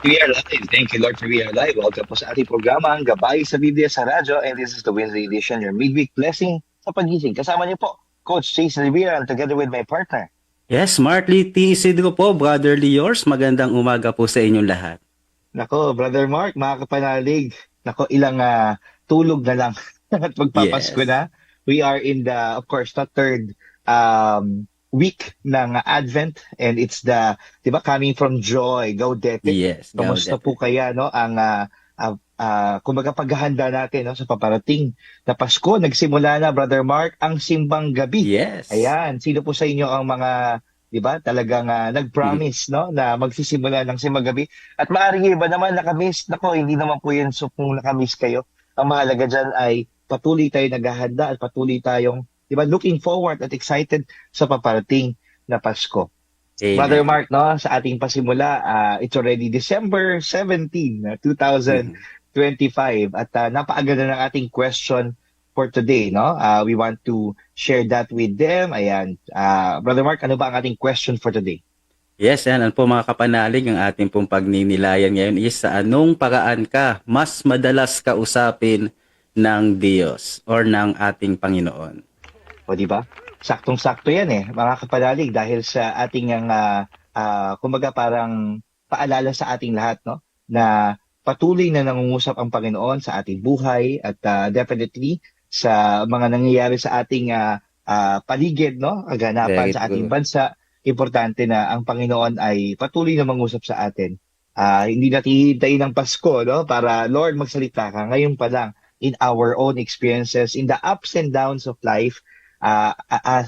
We are live. Thank you, Lord, for we are live. Welcome po sa ating programa, ang Gabay sa Biblia sa Radyo. And this is the Wednesday edition, your midweek blessing sa pagising. Kasama niyo po, Coach Jason Rivera, and together with my partner. Yes, smartly T. Isidro po, brotherly yours. Magandang umaga po sa inyong lahat. Nako, Brother Mark, mga kapanalig. Nako, ilang tulog na lang at magpapasko Yes. na. We are in the, of course, the third week ng Advent, and it's the, di ba, coming from joy, gaudete. Yes, Kamusta Gaudet. po kaya, no, ang kumbaga paghahanda natin, no, sa paparating na Pasko. Nagsimula na, Brother Mark, ang simbang gabi. Yes. Ayan, sino po sa inyo ang mga, di ba, talagang Mhm. nag-promise, no, na magsisimula ng simbang gabi? At maaring iba naman nakamiss, nako, hindi naman po yun, so kung nakamiss kayo, ang mahalaga dyan ay patuloy tayo naghahanda at patuloy tayong, di ba, looking forward at excited sa paparating na Pasko. Brother Amen. Mark, no, sa ating pasimula, it's already December 17, Mhm. 2025, at napakaganda ng ating question for today, no? We want to share that with them. Ayan. Brother Mark, ano ba ang ating question for today? Yes, yan. Ano po mga kapanalig, ang ating pong pagninilayan ngayon is sa anong paraan ka mas madalas kausapin ng Diyos or ng ating Panginoon? O di ba? Saktong-sakto 'yan mga kapanalig, dahil sa ating kumbaga parang paalala sa ating lahat, no, na patuloy na nangungusap ang Panginoon sa ating buhay at definitely sa mga nangyayari sa ating paligid, no, kaganapan Very sa ating true. bansa. Importante na ang Panginoon ay patuloy na mangusap sa atin. Hindi natin hihintayin ng Pasko, no, para Lord magsalita ka ngayon pa lang, in our own experiences, in the ups and downs of life.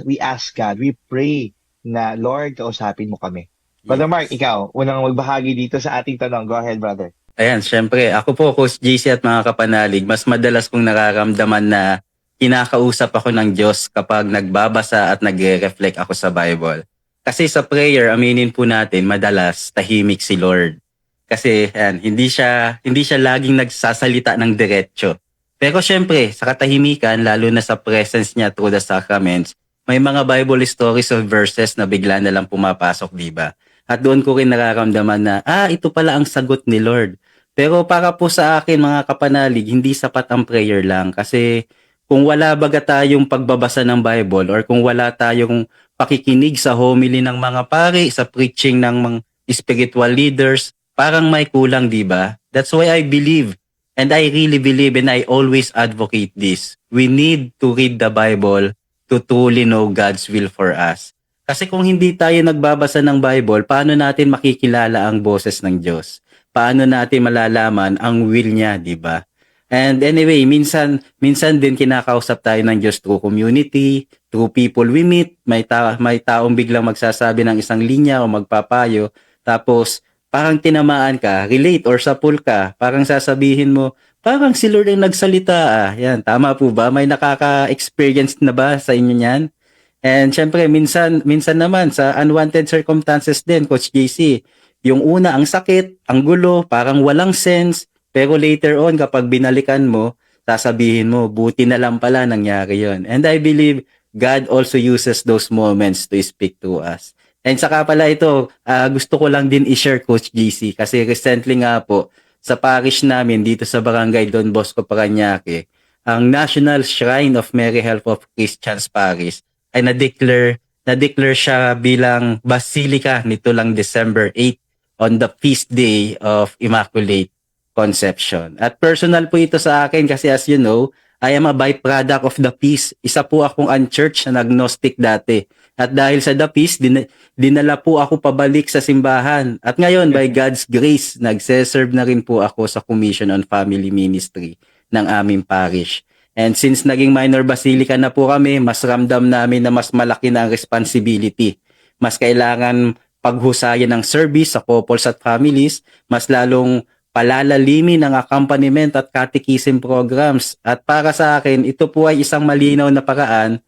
We ask God, we pray na, Lord, kausapin mo kami. Brother Mark, Yes. ikaw, unang magbahagi dito sa ating tanong. Go ahead, brother. Ayan, syempre, ako po, Coach JC at mga kapanalig, mas madalas kong nararamdaman na kinakausap ako ng Diyos kapag nagbabasa at nagre-reflect ako sa Bible. Kasi sa prayer, aminin po natin, madalas tahimik si Lord. Kasi ayan, hindi siya laging nagsasalita ng diretsyo. Pero syempre, sa katahimikan, lalo na sa presence niya through the sacraments, may mga Bible stories of verses na bigla na lang pumapasok, di ba? At doon ko rin nararamdaman na, ito pala ang sagot ni Lord. Pero para po sa akin mga kapanalig, hindi sapat ang prayer lang. Kasi kung wala baga tayong pagbabasa ng Bible or kung wala tayong pakikinig sa homily ng mga pari, sa preaching ng mga spiritual leaders, parang may kulang, di ba? That's why I believe, and I really believe, and I always advocate this. We need to read the Bible to truly know God's will for us. Kasi kung hindi tayo nagbabasa ng Bible, paano natin makikilala ang boses ng Diyos? Paano natin malalaman ang will niya, di ba? And anyway, minsan din kinakausap tayo ng Diyos through community, through people we meet. May taong biglang magsasabi ng isang linya o magpapayo. Tapos, parang tinamaan ka, relate or sapul ka. Parang sasabihin mo, parang si Lord ang nagsalita. Yan, tama po ba? May nakaka-experience na ba sa inyo yan? And syempre, minsan naman sa unwanted circumstances din, Coach JC, yung una, ang sakit, ang gulo, parang walang sense, pero later on, kapag binalikan mo, sasabihin mo, buti na lang pala nangyari yon. And I believe God also uses those moments to speak to us. And saka pala ito, gusto ko lang din i-share, Coach JC, kasi recently nga po, sa parish namin dito sa Barangay Don Bosco, Parañaque, ang National Shrine of Mary Help of Christians Parish ay na-declare siya bilang Basilica nito lang December 8 on the feast day of Immaculate Conception. At personal po ito sa akin kasi as you know, I am a byproduct of the peace. Isa po akong unchurched na agnostic dati. At dahil sa the peace, dinala po ako pabalik sa simbahan. At ngayon, by God's grace, nagse-serve na rin po ako sa Commission on Family Ministry ng aming parish. And since naging minor basilica na po kami, mas ramdam namin na mas malaki na ang responsibility. Mas kailangan paghusayan ng service sa couples at families, mas lalong palalalimin ang accompaniment at catechism programs. At para sa akin, ito po ay isang malinaw na paraan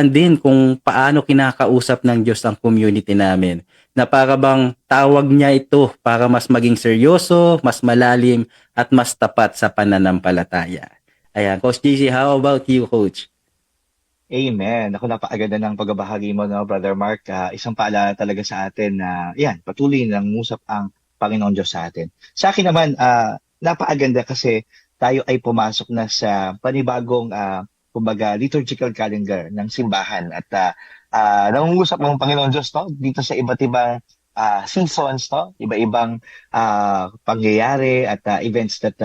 din kung paano kinakausap ng Diyos ang community namin. Na para bang tawag niya ito para mas maging seryoso, mas malalim, at mas tapat sa pananampalataya. Ayan, Coach GC, how about you, Coach? Amen. Ako, napakaganda ng pagbabahagi mo, no, Brother Mark. Isang paalala talaga sa atin na, yan, patuloy nang ngusap ang Panginoon Diyos sa atin. Sa akin naman, napakaganda kasi tayo ay pumasok na sa panibagong kumbaga liturgical calendar ng simbahan at nangungusap ng Panginoon Diyos, no, dito sa iba't ibang seasons, no, iba-ibang pangyayari at events that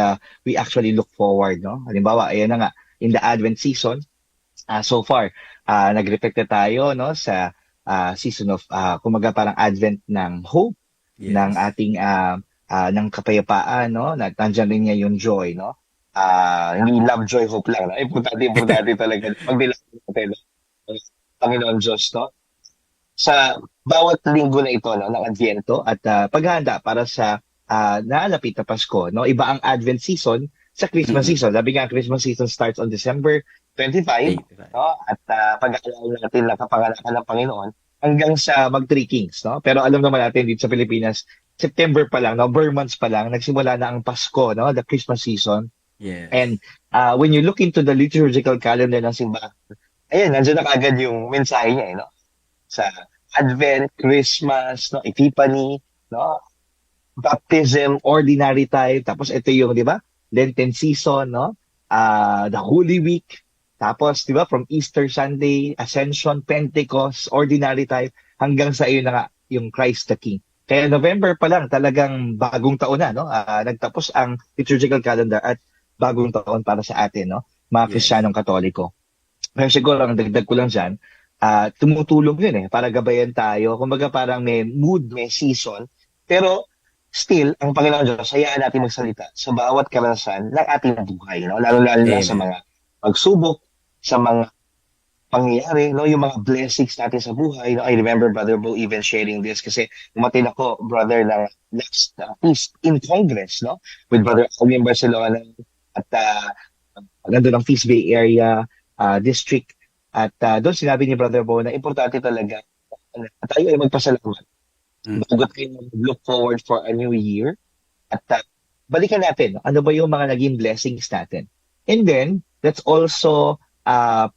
we actually look forward, no. Halimbawa, ayan na nga, in the Advent season, so far, nag-reflect na tayo, no, sa season of kumbaga parang Advent ng hope, ng Yes. ating ng kapayapaan, no, na nandiyan rin niya yung joy, no. Hindi love, joy, hope lang, no? Importante talaga pag-nilaban natin, no? Ang Panginoon Diyos, no? Sa bawat linggo na ito, no, ng Adviento at paghahanda para sa naalapit na Pasko, no? Iba ang Advent season sa Christmas Mm-mm. season. Sabi nga, Christmas season starts on December 25, 85. no? At pag-aalala natin na kapanganakan ng Panginoon hanggang sa mag-Three Kings, no? Pero alam naman natin dito sa Pilipinas, September pa lang, no? Bare months pa lang, nagsimula na ang Pasko, no? The Christmas season. Yes. And when you look into the liturgical calendar ng simbahan, ayan, nandiyan na kaagad yung mensahe niya, no? Sa Advent, Christmas, no? Epiphany, no? Baptism, ordinary time, tapos ito yung, di ba? Lenten season, no? The Holy Week, tapos, di ba, from Easter Sunday, Ascension, Pentecost, ordinary time, hanggang sa iyo na nga, yung Christ the King. Kaya November pa lang, talagang bagong taon na, no? Nagtapos ang liturgical calendar at bagong taon para sa atin, no? Mga Yes. Kristiyanong Katoliko. Pero siguro, ang dagdag ko lang dyan, tumutulong yun para gabayan tayo. Kumbaga parang may mood, may season. Pero still, ang Panginoon Diyos, hayaan natin magsalita sa bawat karanasan ng ating buhay. No? Lalo-lalo na sa Amen. mga pagsubok, sa mga pangyayari, no? Yung mga blessings natin sa buhay. No? I remember Brother Bo even sharing this kasi umatin ako, brother, ng last feast in Congress, no? With Brother Alvin Barcelona at nandun ang Feast Bay Area District. At doon sinabi ni Brother Bo na importante talaga na tayo ay magpasalamat Mm. bago tayo look forward for a new year. At balikan natin, no? Ano ba yung mga naging blessings natin? And then, let's also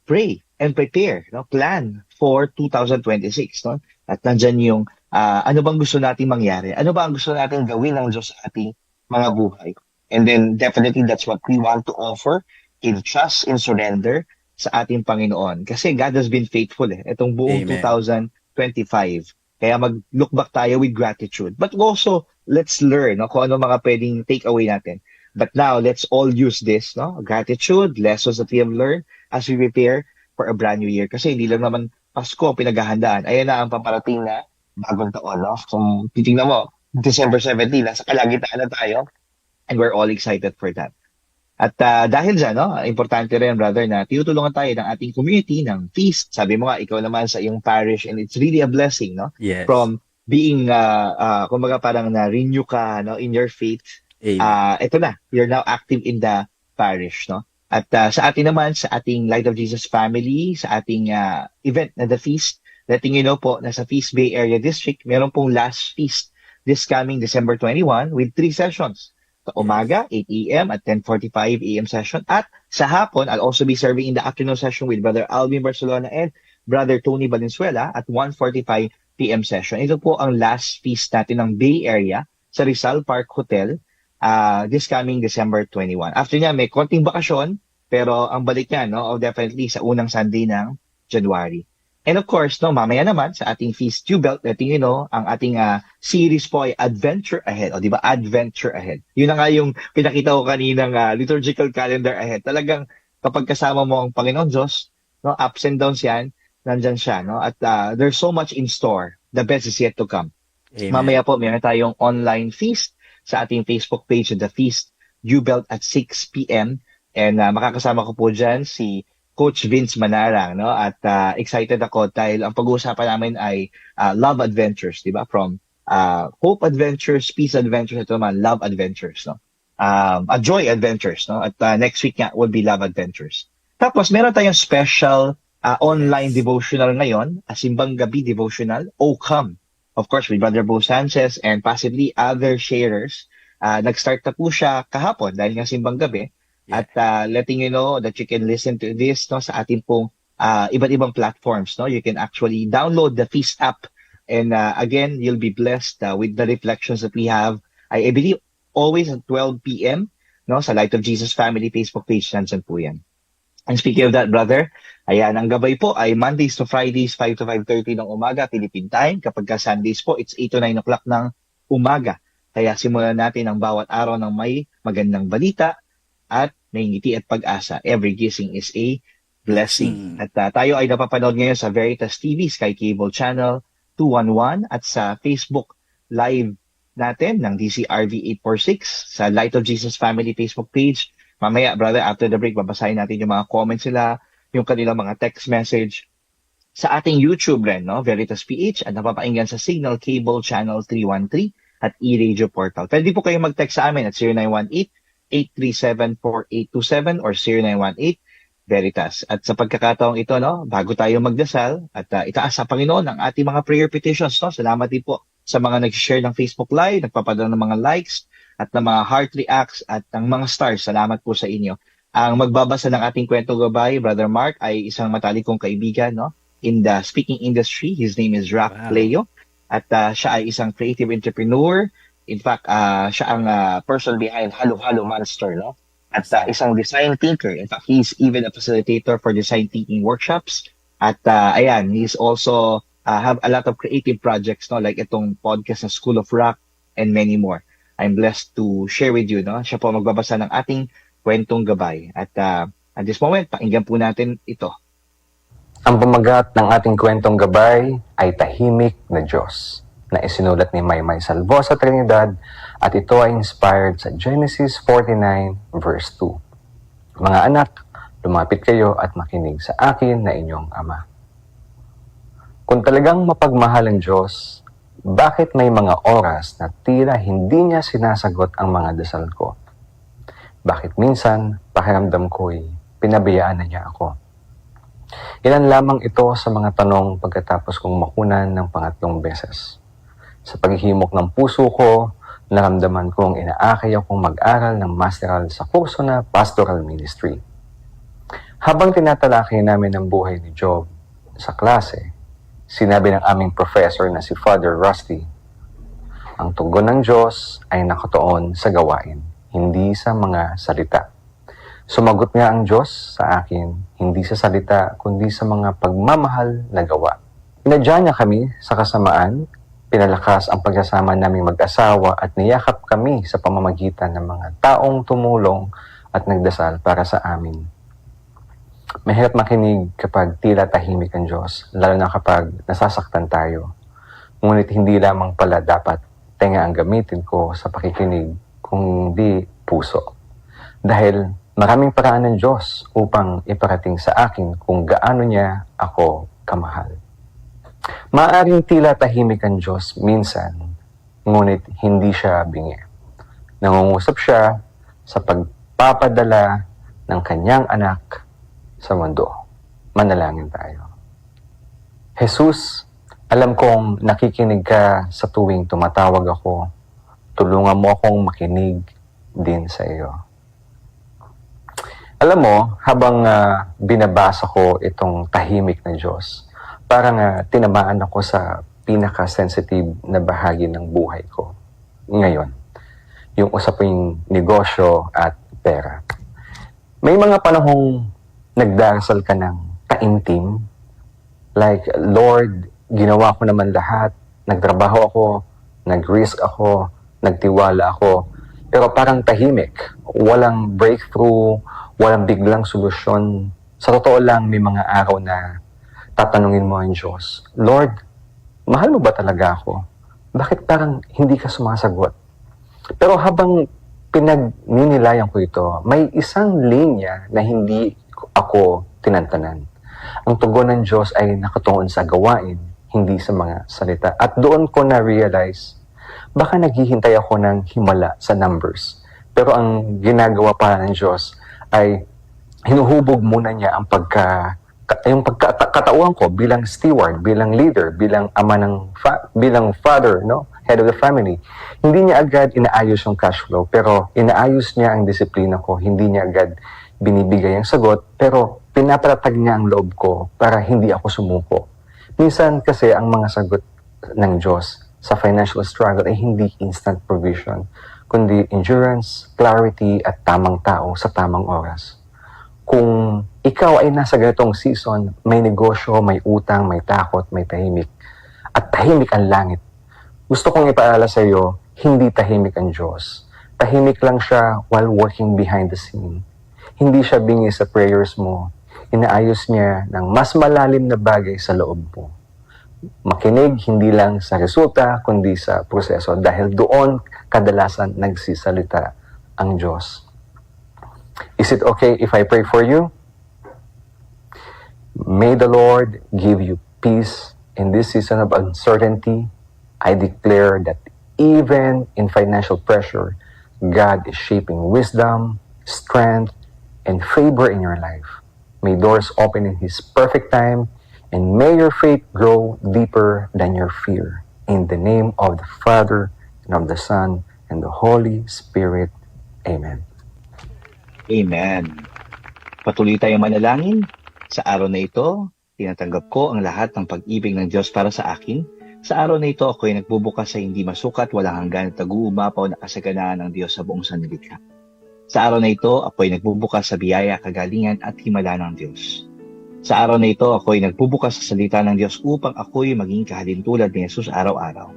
pray and prepare, no? Plan for 2026. No? At nandyan yung ano bang gusto nating mangyari? Ano ba ang gusto nating gawin ng Diyos sa ating mga buhay? And then, definitely, that's what we want to offer in trust, in surrender sa ating Panginoon. Kasi God has been faithful itong buong Amen. 2025. Kaya mag-look back tayo with gratitude. But also, let's learn, no, kung ano mga pwedeng take away natin. But now, let's all use this, no? Gratitude, lessons that we have learned as we prepare for a brand new year. Kasi hindi lang naman Pasko ang pinaghahandaan. Ayan na ang paparating na bagong taon, no? Kung titingnan mo, December 17, nasa kalagitnaan na tayo, and we're all excited for that. At dahil dyan, no, importante rin, brother, na tinutulungan tayo ng ating community ng feast. Sabi mo nga, ikaw naman sa iyong parish, and it's really a blessing, no? Yes. From being, kumbaga parang na-renew ka, no, in your faith. Amen. Ito na, you're now active in the parish, no? At sa atin naman, sa ating Light of Jesus family, sa ating event na the feast, letting you know po na sa Feast Bay Area District, meron pong last feast this coming December 21 with 3 sessions. Sa umaga, 8 a.m. at 10:45 a.m. session. At sa hapon, I'll also be serving in the afternoon session with Brother Alvin Barcelona and Brother Tony Valenzuela at 1:45 p.m. session. Ito po ang last feast natin ng Bay Area sa Rizal Park Hotel this coming December 21. After niya, may konting bakasyon, pero ang balik niya, no, definitely sa unang Sunday ng January. And of course, no, mamaya naman sa ating Feast U-Belt, letting you know, ang ating series po ay Adventure Ahead. O, di ba? Adventure Ahead. Yun na nga yung pinakita ko kaninang liturgical calendar ahead. Talagang kapag kasama mo ang Panginoon Diyos, no, ups and downs yan, nandyan siya. No? At there's so much in store. The best is yet to come. Amen. Mamaya po, meron tayong online feast sa ating Facebook page, The Feast U-Belt at 6 p.m. And makakasama ko po dyan si Coach Vince Manarang, no? At excited ako dahil ang pag-uusapan namin ay love adventures, di ba? From hope adventures, peace adventures, ito naman, love adventures, no? Joy adventures, no? At next week nga will be love adventures. Tapos, meron tayong special online devotional ngayon, a Simbang Gabi devotional, O Come. Of course, with Brother Bo Sanchez and possibly other sharers. Nag-start na po siya kahapon dahil nga Simbang Gabi. Yeah. At letting you know that you can listen to this, no, sa ating pong iba't ibang platforms. No? You can actually download the Feast app. And again, you'll be blessed with the reflections that we have I believe always at 12 p.m. no, sa Light of Jesus Family Facebook page, nandyan po yan. And speaking of that, brother, ayan, ang gabay po ay Mondays to Fridays, 5 to 5:30 ng umaga, Philippine time. Kapag ka Sundays po, it's 8 to 9 o'clock ng umaga. Kaya simulan natin ang bawat araw ng may magandang balita at may ngiti at pag-asa. Every gising is a blessing. At tayo ay napapanood ngayon sa Veritas TV, Sky Cable Channel 211 at sa Facebook Live natin ng DCRV 846 sa Light of Jesus Family Facebook page. Mamaya, brother, after the break, babasahin natin yung mga comments nila, yung kanilang mga text message sa ating YouTube rin, no? Veritas PH at napapainggan sa Signal Cable Channel 313 at e-radio portal. Pwede po kayo mag-text sa amin at 0918-837-4827 or 0918-VERITAS. At sa pagkakataong ito, no, bago tayo magdasal at itaas sa Panginoon ang ating mga prayer petitions, no? Salamat din po sa mga nag-share ng Facebook Live, nagpapadala ng mga likes, at ng mga heart reacts at ng mga stars. Salamat po sa inyo. Ang magbabasa ng ating kwento gabay, Brother Mark, ay isang matalik kong kaibigan, no, in the speaking industry. His name is Raf Leo. At siya ay isang creative entrepreneur. In fact, siya ang person behind Halo Halo Monster, no? At isang design thinker. In fact, he's even a facilitator for design thinking workshops. At ayan, he's also have a lot of creative projects, no, like itong podcast na School of Rock and many more. I'm blessed to share with you, no? Siya po magbabasa ng ating kwentong gabay. At at this moment, pakinggan po natin ito. Ang pamagat ng ating kwentong gabay ay Tahimik na Diyos, na isinulat ni Maymay Salvosa Trinidad at ito ay inspired sa Genesis 49 verse 2. Mga anak, lumapit kayo at makinig sa akin na inyong Ama. Kung talagang mapagmahal ang Diyos, bakit may mga oras na tila hindi niya sinasagot ang mga dasal ko? Bakit minsan pakiramdam ko'y pinabayaan na niya ako? Ilan lamang ito sa mga tanong pagkatapos kong makunan ng pangatlong beses. Sa paghihimok ng puso ko, naramdaman kong inaakay akong mag-aral ng masteral sa kurso na Pastoral Ministry. Habang tinatalakay namin ang buhay ni Job sa klase, sinabi ng aming professor na si Father Rusty, ang tugon ng Diyos ay nakatuon sa gawain, hindi sa mga salita. Sumagot nga ang Diyos sa akin, hindi sa salita, kundi sa mga pagmamahal na gawa. Inadya niya kami sa kasamaan, pinalakas ang pagsasama naming mag-asawa at niyakap kami sa pamamagitan ng mga taong tumulong at nagdasal para sa amin. Mahirap makinig kapag tila tahimik ang Diyos, lalo na kapag nasasaktan tayo. Ngunit hindi lamang pala dapat tenga ang gamitin ko sa pakikinig, kundi puso. Dahil maraming paraan ng Diyos upang iparating sa akin kung gaano niya ako kamahal. Maaaring tila tahimik ang Diyos minsan, ngunit hindi siya bingi. Nangungusap siya sa pagpapadala ng kanyang anak sa mundo. Manalangin tayo. Jesus, alam kong nakikinig ka sa tuwing tumatawag ako. Tulungan mo akong makinig din sa iyo. Alam mo, habang binabasa ko itong tahimik na Diyos, parang tinamaan ako sa pinaka-sensitive na bahagi ng buhay ko. Ngayon, yung usaping negosyo at pera. May mga panahong nagdarasal ka ng taimtim. Like, Lord, ginawa ko naman lahat. Nagtrabaho ako, nag-risk ako, nagtiwala ako. Pero parang tahimik. Walang breakthrough, walang biglang solusyon. Sa totoo lang, may mga araw na tatanungin mo ang Diyos, Lord, mahal mo ba talaga ako? Bakit parang hindi ka sumasagot? Pero habang pinagninilayan ko ito, may isang linya na hindi ako tinantanan. Ang tugon ng Diyos ay nakatuon sa gawain, hindi sa mga salita. At doon ko na-realize, baka naghihintay ako ng himala sa numbers. Pero ang ginagawa pa ng Diyos ay hinuhubog muna niya ang pagkatauhan ko bilang steward, bilang leader, bilang ama bilang father, no? Head of the family. Hindi niya agad inaayos yung cash flow, pero inaayos niya ang disiplina ko. Hindi niya agad binibigay ang sagot, pero pinapatatag niya ang loob ko para hindi ako sumuko. Minsan kasi ang mga sagot ng Diyos sa financial struggle ay hindi instant provision, kundi endurance, clarity, at tamang tao sa tamang oras. Kung ikaw ay nasa ganitong season, may negosyo, may utang, may takot, may tahimik, at tahimik ang langit, gusto kong ipaalala sa iyo, hindi tahimik ang Diyos. Tahimik lang siya while working behind the scene. Hindi siya bingi sa prayers mo. Inaayos niya ng mas malalim na bagay sa loob mo. Makinig hindi lang sa resulta, kundi sa proseso. Dahil doon kadalasan nagsisalita ang Diyos. Is it okay if I pray for you? May the Lord give you peace in this season of uncertainty. I declare that even in financial pressure, God is shaping wisdom, strength, and favor in your life. May doors open in His perfect time, and may your faith grow deeper than your fear. In the name of the Father, and of the Son, and the Holy Spirit. Amen. Amen. Patuloy tayong manalangin. Sa araw na ito, tinatanggap ko ang lahat ng pag-ibig ng Diyos para sa akin. Sa araw na ito, ako ay nagbubukas sa hindi masukat, walang hanggan at nag-uumapaw na kasaganaan ng Diyos sa buong sanlilikha. Sa araw na ito, ako ay nagbubukas sa biyaya, kagalingan at himala ng Diyos. Sa araw na ito, ako ay nagbubukas sa salita ng Diyos upang ako'y maging kahalintulad ni Jesus araw-araw.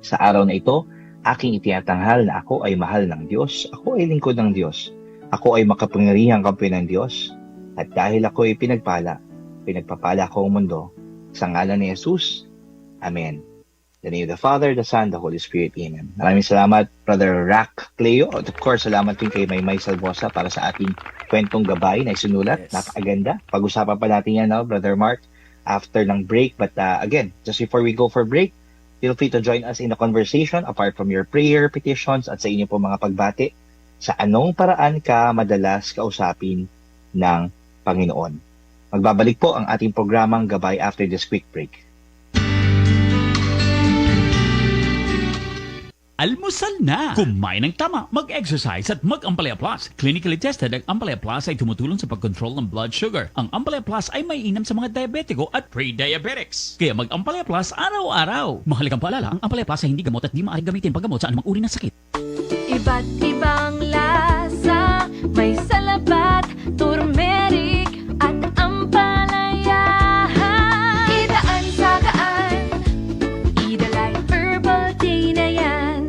Sa araw na ito, aking itinatanghal na ako ay mahal ng Diyos, ako ay lingkod ng Diyos, ako ay makapangyarihang kampi ng Diyos, at dahil ako ay pinagpapala ko ang mundo. Sa ngalan ni Jesus, Amen. In the name of the Father, the Son, the Holy Spirit. Amen. Maraming salamat, Brother Rack Cleo. At of course, salamat din kay Maymay Salvosa para sa ating kwentong gabay na isinulat. Yes. Napakaganda. Pag-usapan pa natin yan, no, Brother Mark, after ng break. But again, just before we go for break, feel free to join us in the conversation apart from your prayer, petitions, at sa inyo po mga pagbati. Sa anong paraan ka madalas kausapin ng Panginoon? Magbabalik po ang ating programang Gabay after this quick break. Almusal na! Kumain ng tama, mag-exercise at mag-Ampalaya Plus. Clinically tested, ang Ampalaya Plus ay tumutulong sa pag-control ng blood sugar. Ang Ampalaya Plus ay may inam sa mga diabetiko at pre-diabetics. Kaya mag-Ampalaya Plus araw-araw. Mahalagang paalala, ang Ampalaya Plus ay hindi gamot at di maaaring gamitin paggamot sa anumang uri ng sakit. Iba't ibang lasa, may salabat, turmeric at ampalaya. Idaan sa gaan, Idalay Herbal Tea na yan.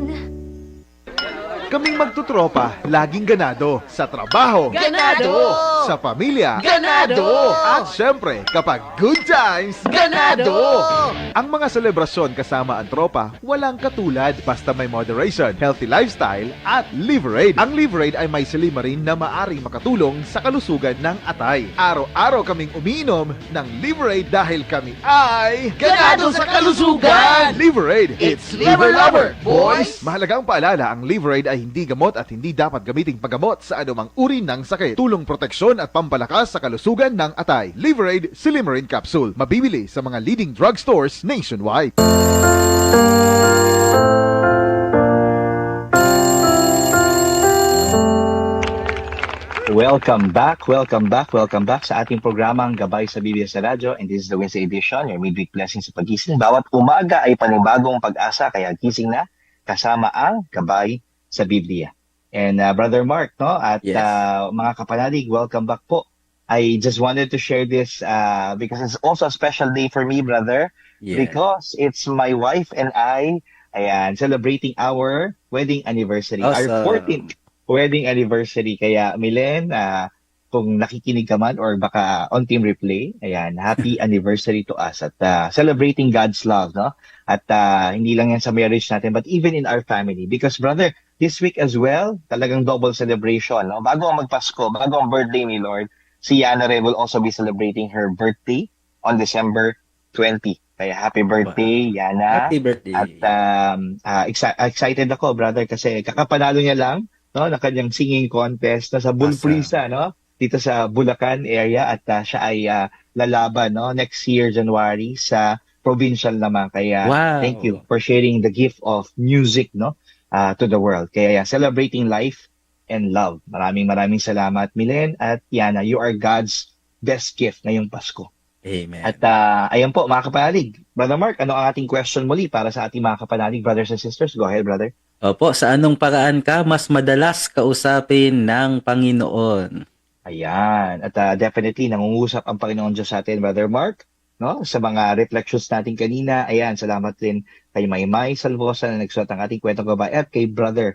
Kaming magtutropa, laging ganado. Sa trabaho, Ganado! Sa pamilya, Ganado! At syempre, kapag good times, Ganado! Ang mga selebrasyon kasama ang tropa, walang katulad. Basta may moderation, healthy lifestyle, at Liverade. Ang Liverade ay may silimarin na maaring makatulong sa kalusugan ng atay. Araw-araw kaming umiinom ng Liverade dahil kami ay Ganado sa kalusugan! Liverade, It's Liver Lover, boys! Mahalagang paalala, ang Liverade ay hindi gamot at hindi dapat gamiting paggamot sa anumang uri ng sakit. Tulong proteksyon at pampalakas sa kalusugan ng atay. Liverade Silimarin Capsule. Mabibili sa mga leading drugstores nationwide. Welcome back sa ating programang Gabay sa Biblia sa Radyo, and this is the Wednesday edition, your midweek blessing sa pagising. Bawat umaga ay panibagong pag-asa, kaya gising na kasama ang Gabay sa Biblia. And Brother Mark, no, at Yes. mga kapanalig, welcome back po. I just wanted to share this because it's also a special day for me, brother, Yeah. because it's my wife and I celebrating our wedding anniversary, our Awesome. 14th wedding anniversary. Kaya Milen, kung nakikinig ka man or baka on team replay, happy anniversary to us at celebrating God's love, no? At hindi lang yan sa marriage natin, but even in our family. Because brother, this week as well, talagang double celebration, no? Bago ang magpasko, bago ang birthday ni Lord, si Yana rin will also be celebrating her birthday on December 20. Kaya happy birthday, Yana. Happy birthday. At excited ako, brother, kasi kakapanalo niya lang, no, na kanyang singing contest na sa Bulprisa, no, dito sa Bulacan area, at siya ay lalaban, no, next year January sa provincial naman. Kaya Wow. thank you for sharing the gift of music, no, to the world. Kaya celebrating life and love. Maraming salamat, Milen at Yana. You are God's best gift ngayong Pasko. Amen. At ayan po, mga kapanalig. Brother Mark, ano ang ating question muli para sa ating mga kapanalig, brothers and sisters? Go ahead, brother. Opo, sa anong paraan ka mas madalas kausapin ng Panginoon? Ayan. At definitely, nangungusap ang Panginoon Diyos sa atin, Brother Mark. No? Sa mga reflections natin kanina, ayan, salamat din kay Maymay Salvosa na nagsulat ang ating kwentong gabay at kay Brother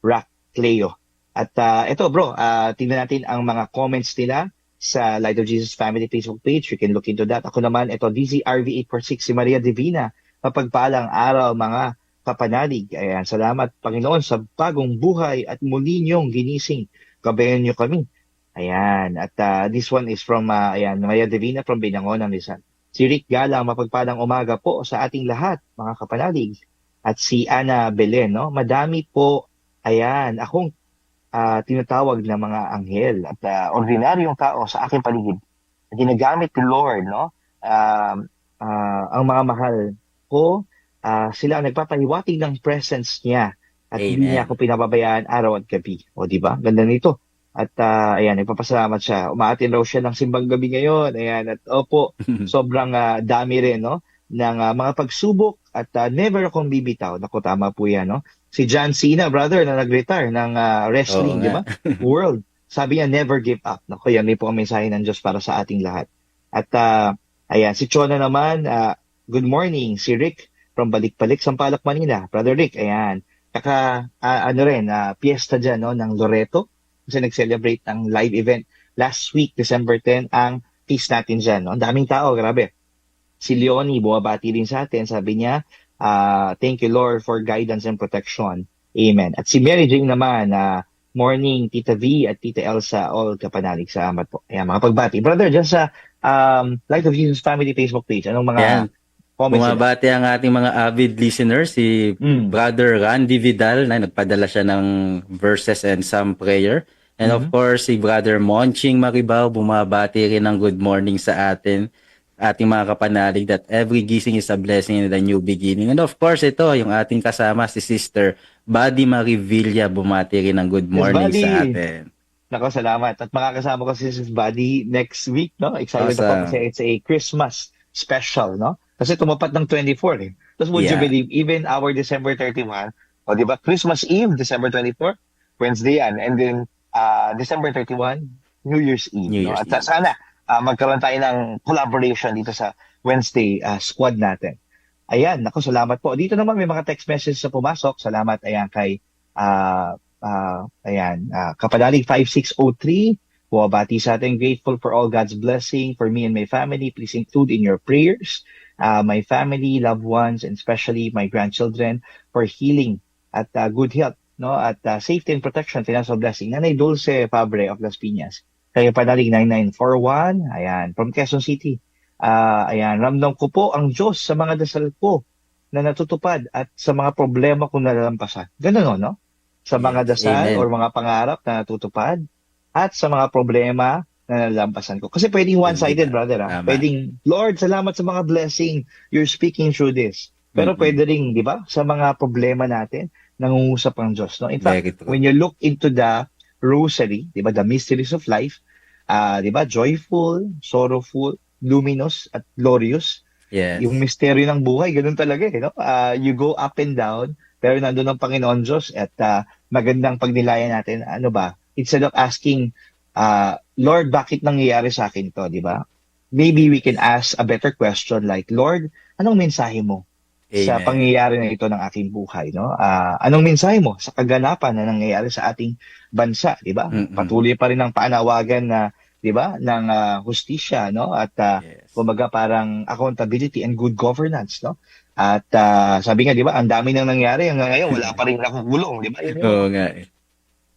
Rack Cleo. At ito bro, tingnan natin ang mga comments nila sa Light of Jesus Family Facebook page. You can look into that. Ako naman, ito, DZRV846, si Maria Divina. Mapagpalang araw, mga kapanalig. Ayan, salamat Panginoon sa bagong buhay at muli niyong ginising. Gabayan niyo kami. Ayan, at this one is from Maria Divina from Binangonan, Rizal. Si Rick Galang, mapagpalang umaga po sa ating lahat, mga kapanalig. At si Ana Belen, no? Madami po, ayan, akong tinatawag na mga anghel at ordinaryong tao sa aking paligid. Ginagamit ni Lord, no? Ang mga mahal ko, sila ang nagpapahiwatig ng presence niya at hindi niya ako pinababayaan araw at gabi. O, di ba? Ganda nito. At ayan, nagpapasalamat siya. Umaatin raw siya ng simbang gabi ngayon. Ayan, at opo, sobrang dami rin, no? Ng mga pagsubok at never akong bibitaw. Naku, tama po yan, no? Si John Cena, brother, na nag-retire ng wrestling, di ba? World. Sabi niya, never give up. Naku, yan po ang mensahe ng Diyos para sa ating lahat. At ayan, si Chona naman, good morning. Si Rick from Balik-Balik, Sampaloc, Manila. Brother Rick, ayan. Piyesta dyan, no, ng Loreto. Kasi nag-celebrate ng live event last week, December 10, ang feast natin dyan. No? Ang daming tao, grabe. Si Leonie, bumabati rin sa atin. Sabi niya, thank you Lord for guidance and protection. Amen. At si Mary Jane naman, morning, Tita V at Tita Elsa, all kapanalig. Salamat po. Ayan, mga pagbati. Brother, dyan sa Light of Jesus Family Facebook page, anong mga comments? Bumabati ang ating mga avid listeners, si Brother Randy Vidal na nagpadala siya ng verses and some prayer. And of course, si Brother Monching Maribao, bumabati rin ng good morning sa ating mga kapanalig that every gising is a blessing and a new beginning. And of course, ito, yung ating kasama, si Sister Buddy Marivilla, bumati rin ng good morning sa atin. Nako, salamat. At makakasama ko si Sis Buddy next week, no? Excited ako kasi it's a Christmas special, no? Kasi tumapat ng 24, eh. Tapos would you believe, even our December 31, o di ba, Christmas Eve, December 24, Wednesday yan. And then, December 31, New Year's Eve. No? At sana, magkaroon tayo ng collaboration dito sa Wednesday squad natin. Ayan, naku, salamat po. Dito naman may mga text messages na pumasok. Salamat, ayan, kay Kapadalig 5603. Buwabati sa atin, grateful for all God's blessing for me and my family. Please include in your prayers my family, loved ones, and especially my grandchildren for healing at good health, no? At safety and protection, financial blessing. Nanay Dulce Fabre of Las Piñas. Kayo Panalig 9941, ayan, from Quezon City. Ayan, ramdam ko po ang Diyos sa mga dasal ko na natutupad at sa mga problema kong nalalampasan. Ganun, no? Sa mga dasal or mga pangarap na natutupad at sa mga problema na nalalampasan ko. Kasi pwedeng one-sided, brother. Pwedeng, Lord, salamat sa mga blessing. You're speaking through this. Pero pwede rin, di ba, sa mga problema natin, nangungusap ang Diyos. No? In fact, when you look into the rosary, di ba, the mysteries of life, di ba, joyful, sorrowful, luminous, at glorious. Yes. Yung misteryo ng buhay, ganun talaga. No? You go up and down, pero nandun ang Panginoon Diyos at magandang pagnilayan natin, ano ba, instead of asking, Lord, bakit nangyayari sa akin to, di ba? Maybe we can ask a better question like, Lord, anong mensahe mo sa pangyayari na ito ng aking buhay, no? Anong mensahe mo sa kaganapan na nangyayari sa ating bansa, di ba? Patuloy pa rin ang paanawagan na, di ba, ng hustisya, no? At kumbaga parang accountability and good governance, no? At sabi nga, di ba, ang dami nang nangyari hanggang ngayon, wala pa rin nakugulong, di ba? Oo nga.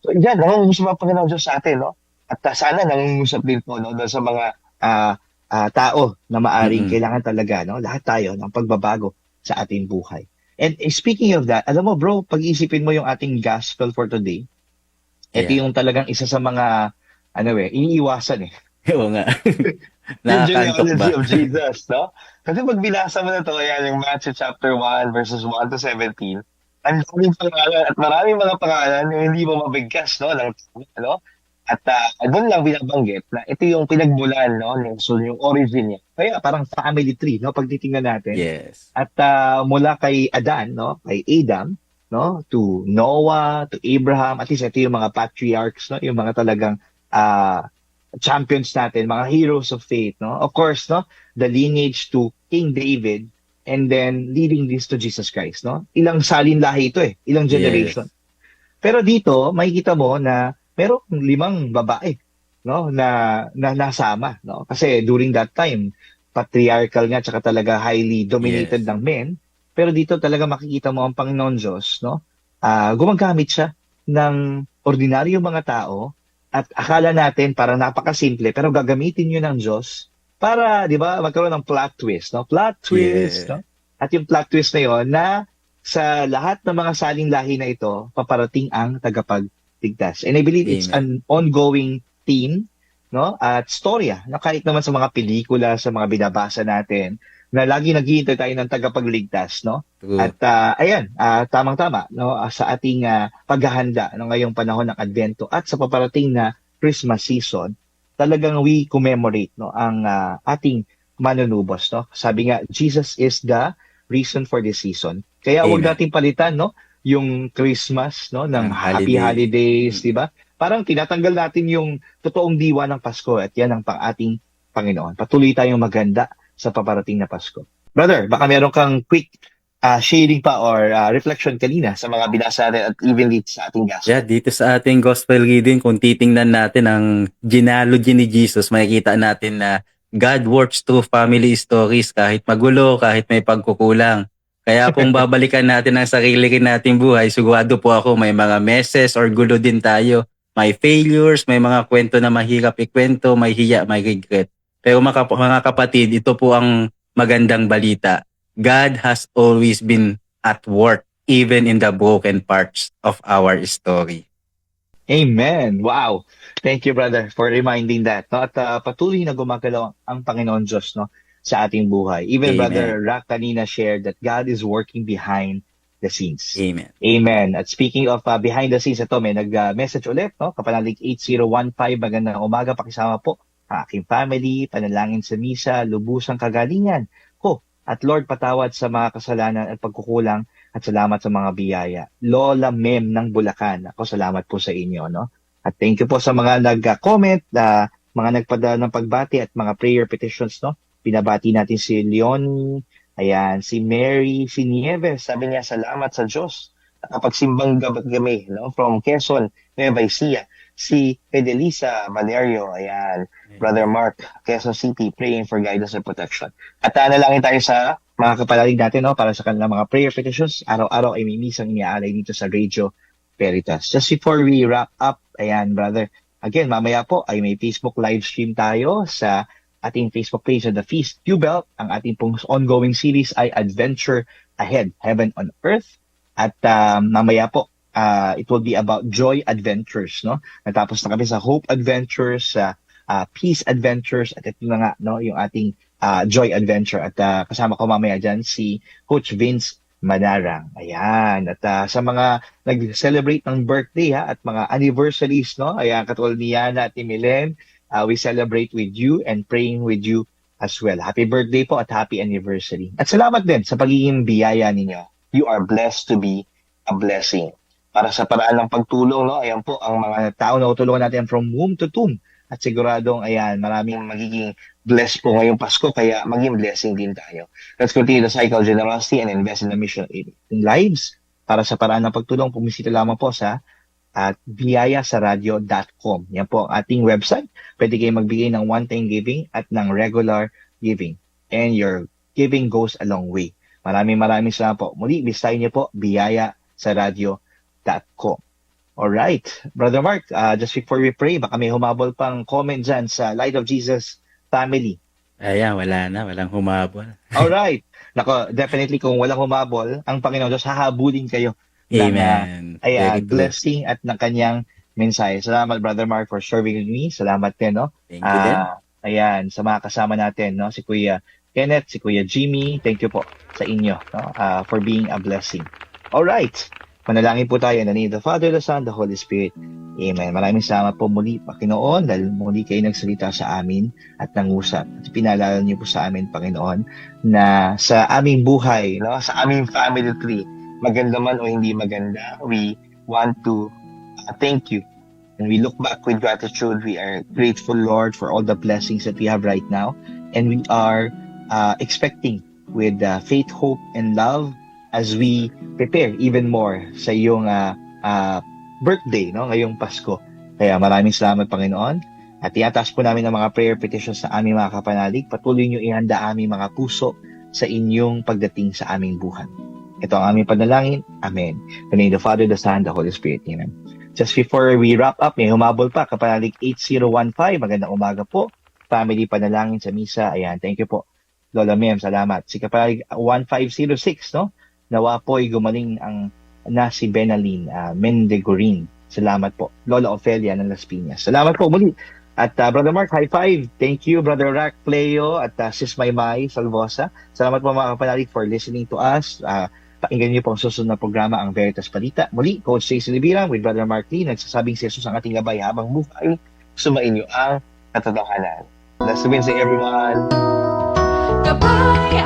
So, yan, nangungusap ang Panginoon Diyos sa atin, no? At sana nangungusap din po, no, sa mga tao na maaring kailangan talaga, no? Lahat tayo ng pagbabago sa ating buhay. And speaking of that, alam mo bro, pag-iisipin mo yung ating gospel for today, ito yung talagang isa sa mga, iniiwasan eh. Oo nga. Yung genealogy of Jesus, no? Kasi pag binasa mo na to, yan, yung Matthew chapter 1, verses 1 to 17, ang daming pangalan at maraming mga pangalan na hindi mo mabigkas, no? At doon lang binabanggit na ito yung pinagmulan, no, yung origin niya. Kaya parang family tree, no, pag titingnan natin. Yes. At mula kay Adan, no, kay Adam, no, to Noah, to Abraham, at least ito yung mga patriarchs, no, yung mga talagang champions natin, mga heroes of faith, no. Of course, no, the lineage to King David and then leading this to Jesus Christ, no. Ilang salin lahi ito ilang generation. Yes. Pero dito, makikita mo na merong 5 babae, no, na nasama, no. Kasi during that time, patriarchal nga tsaka talaga highly dominated Yes. ng men. Pero dito talaga makikita mo ang Panginoon Diyos, no? Gumagamit siya ng ordinaryong mga tao at akala natin parang napakasimple pero gagamitin yun ng Diyos para, di ba, magkaroon ng plot twist, no? Plot twist, Yeah. no? At yung plot twist na yun na sa lahat ng mga saling lahi na ito, paparating ang tagapagligtas. And I believe it's an ongoing theme, no? At storya, na kahit naman sa mga pelikula, sa mga binabasa natin, na lagi naghihintay tayo ng tagapagligtas, no? True. At ayan, tamang-tama, no, sa ating paghahanda no, ngayong panahon ng Advento at sa paparating na Christmas season, talagang we commemorate no ang ating manunubos, no. Sabi nga, Jesus is the reason for this season. Kaya huwag Amen. nating palitan, no, yung Christmas, no, ng Ng happy holiday. holidays, di ba? Parang tinatanggal natin yung totoong diwa ng Pasko at yan ang ating Panginoon. Patuloy tayong maganda sa paparating na Pasko. Brother, baka meron kang quick sharing pa or reflection kanina sa mga binasa natin at even lead sa ating gospel. Yeah, dito sa ating gospel reading, kung titingnan natin ang genealogy ni Jesus, makikita natin na God works through family stories kahit magulo, kahit may pagkukulang. Kaya kung babalikan natin ang sarili rin nating buhay, sigurado po ako may mga messes or gulo din tayo. May failures, may mga kwento na mahirap ikwento, may hiya, may regret. Pero mga kapatid, ito po ang magandang balita. God has always been at work even in the broken parts of our story. Amen. Wow. Thank you, brother, for reminding that. No? At patuloy na gumagalaw ang Panginoon Diyos, no, sa ating buhay. Even Amen. Brother Rak kanina shared that God is working behind the scenes. Amen. Amen. At speaking of behind the scenes, ito may nag-message ulit, no? Kapanalig 8015, magandang umaga, pakisama po ang aking family, panalangin sa misa, lubusang kagalingan ko. At Lord, patawad sa mga kasalanan at pagkukulang at salamat sa mga biyaya. Lola Mem ng Bulacan, ako salamat po sa inyo, no? At thank you po sa mga nag-comment, mga nagpadala ng pagbati at mga prayer petitions, no? Binabati natin si Leon, ayan, si Mary, si Nieves, sabi niya, salamat sa Diyos. Nakapagsimbang gabi, no? From Quezon, Nueva Ecija. Si Fidelisa Valerio, ayan, Brother Mark, Quezon City, praying for guidance and protection. At nalangin tayo sa mga kapalalig natin, no? Para sa kanilang mga prayer petitions. Araw-araw ay may misang iniaalay dito sa Radio Veritas. Just before we wrap up, ayan, brother, again, mamaya po ay may Facebook live stream tayo sa ating Facebook page of the Feast Q-Belt. Ang ating pong ongoing series ay Adventure Ahead, Heaven on Earth. At mamaya po, it will be about joy adventures, no? Natapos na kami sa hope adventures, peace adventures, at ito na nga, no, yung ating joy adventure. At kasama ko mamaya dyan si Coach Vince Manarang. Ayan. At sa mga nag-celebrate ng birthday at mga anniversaries, no? Ayan, katulad ni Yana at ni Milen, we celebrate with you and praying with you as well. Happy birthday po at happy anniversary. At salamat din sa pagiging biyaya ninyo. You are blessed to be a blessing. Para sa paraan ng pagtulong, no? Ayan po, ang mga tao na tutulungan natin from womb to tomb. At siguradong, ayan, maraming magiging blessed po ngayong Pasko, kaya maging blessing din tayo. Let's continue the cycle of generosity and invest in the mission in lives. Para sa paraan ng pagtulong, pumisita lamang po sa at biyayasaradio.com. Yan po ang ating website. Pwede kayo magbigay ng one-time giving at ng regular giving. And your giving goes a long way. Maraming salamat po. Muli, bisitahin niyo po biyayasaradio.com. Alright, Brother Mark, just before we pray, baka may humabol pang comment dyan sa Light of Jesus family. Ayan, walang humabol. Alright, nako, definitely kung walang humabol, ang Panginoon Diyos hahabulin kayo Amen. ng ayan, Very good. blessing at ng kanyang mensahe. Salamat, Brother Mark, for serving with me. Salamat din, no? Thank you din. Ayan, sa mga kasama natin, no? Si Kuya Kenneth, si Kuya Jimmy, thank you po sa inyo, no? For being a blessing. Alright, Manalangin po tayo in the name of the Father, the Son, the Holy Spirit. Amen. Maraming salamat po muli, Panginoon, dahil muli kayo nagsalita sa amin at nangusap. At pinaalala niyo po sa amin, Panginoon, na sa aming buhay, no, sa aming family tree, maganda man o hindi maganda, we want to thank you. And we look back with gratitude. We are grateful, Lord, for all the blessings that we have right now. And we are expecting with faith, hope, and love as we prepare even more sa iyong birthday, no, ngayong Pasko. Kaya maraming salamat, Panginoon. At iataas po namin ang mga prayer petitions sa aming mga kapanalig. Patuloy niyo ihanda aming mga puso sa inyong pagdating sa aming buhay. Ito ang aming panalangin. Amen. In the name of the Father, the Son, the Holy Spirit. Amen. Just before we wrap up, may humabol pa. Kapanalig 8015. Magandang umaga po. Family panalangin sa misa. Ayan. Thank you po. Lola Mem, salamat. Si kapanalig 1506, no? Nawa po'y gumaling ang na si Benaline Mendegorin. Salamat po. Lola Ofelia ng Las Piñas. Salamat po muli. At Brother Mark, high five. Thank you, Brother Rack Pleo at Sis Maymay Salvosa. Salamat po mga kapanalig for listening to us. Pakinggan niyo po ang susunod na programa, ang Veritas Balita. Muli, Coach Stacey Libirang with Brother Mark Lee, nagsasabing si Jesus ang ating gabay habang buhay. Sumain niyo ang katotohanan. Blessed Wednesday, everyone. Gabay